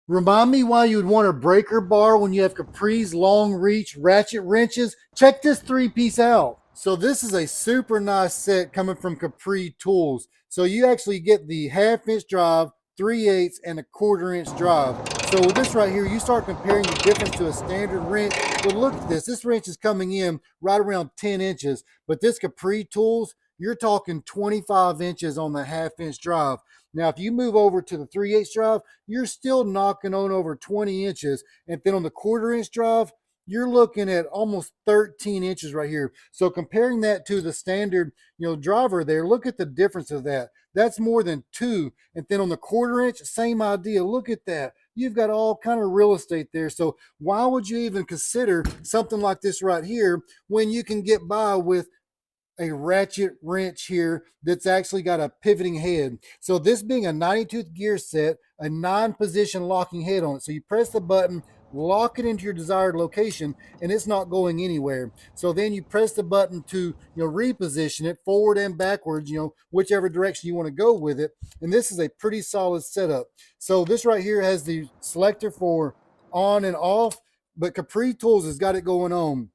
Remind me why you would want a breaker bar when you have Capri's long reach ratchet wrenches. Check this three-piece out. So this is a super nice set coming from Capri Tools. So you actually get the half-inch drive, 3/8, and a 1/4 inch drive. So with this right here, you start comparing the difference to a standard wrench. But look at this. This wrench is coming in right around 10 inches. But this Capri Tools, you're talking 25 inches on the half-inch drive. Now, if you move over to the 3/8 drive, you're still knocking on over 20 inches. And then on the 1/4 inch drive, you're looking at almost 13 inches right here. So comparing that to the standard, driver there, look at the difference of that. That's more than two. And then on the 1/4 inch, same idea. Look at that. You've got all kind of real estate there. So why would you even consider something like this right here when you can get by with a ratchet wrench here that's actually got a pivoting head? So this being a 90-tooth gear set, a 9-position locking head on it. So you press the button, lock it into your desired location, and it's not going anywhere. So then you press the button to reposition it forward and backwards, whichever direction you want to go with it. And this is a pretty solid setup. So this right here has the selector for on and off, but Capri Tools has got it going on.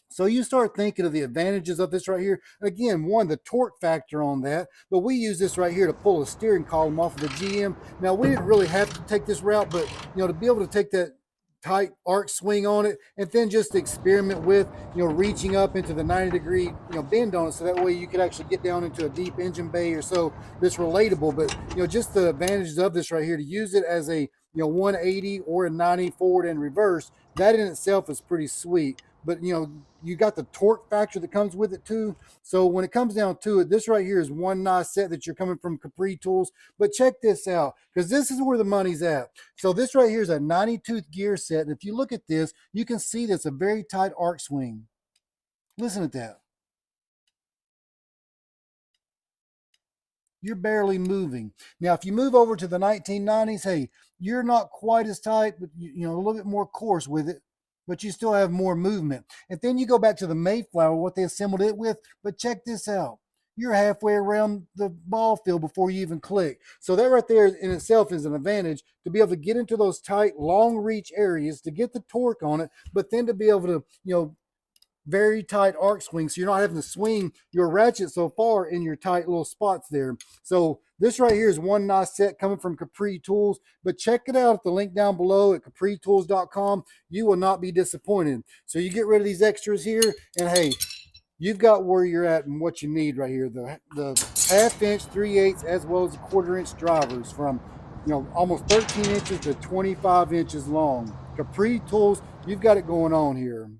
So you start thinking of the advantages of this right here. Again, one, the torque factor on that, but we use this right here to pull a steering column off of the GM. Now, we didn't really have to take this route, but to be able to take that tight arc swing on it and then just experiment with reaching up into the 90-degree bend on it, so that way you could actually get down into a deep engine bay or so that's relatable. But just the advantages of this right here, to use it as a 180 or a 90 forward and reverse, that in itself is pretty sweet. But you got the torque factor that comes with it too. So when it comes down to it, this right here is one nice set that you're coming from Capri Tools. But check this out, because this is where the money's at. So this right here is a 90-tooth gear set, and if you look at this, you can see that's a very tight arc swing. Listen to that. You're barely moving. Now, if you move over to the 1990s, hey, you're not quite as tight, but a little bit more coarse with it, but you still have more movement. And then you go back to the Mayflower, what they assembled it with, but check this out. You're halfway around the ball field before you even click. So that right there in itself is an advantage, to be able to get into those tight, long reach areas, to get the torque on it, but then to be able to, very tight arc swing, so you're not having to swing your ratchet so far in your tight little spots there. So this right here is one nice set coming from Capri Tools, but check it out at the link down below at capritools.com. You will not be disappointed. So you get rid of these extras here, and hey, you've got where you're at and what you need right here. The half-inch, 3/8, as well as the 1/4 inch drivers from almost 13 inches to 25 inches long. Capri Tools, you've got it going on here.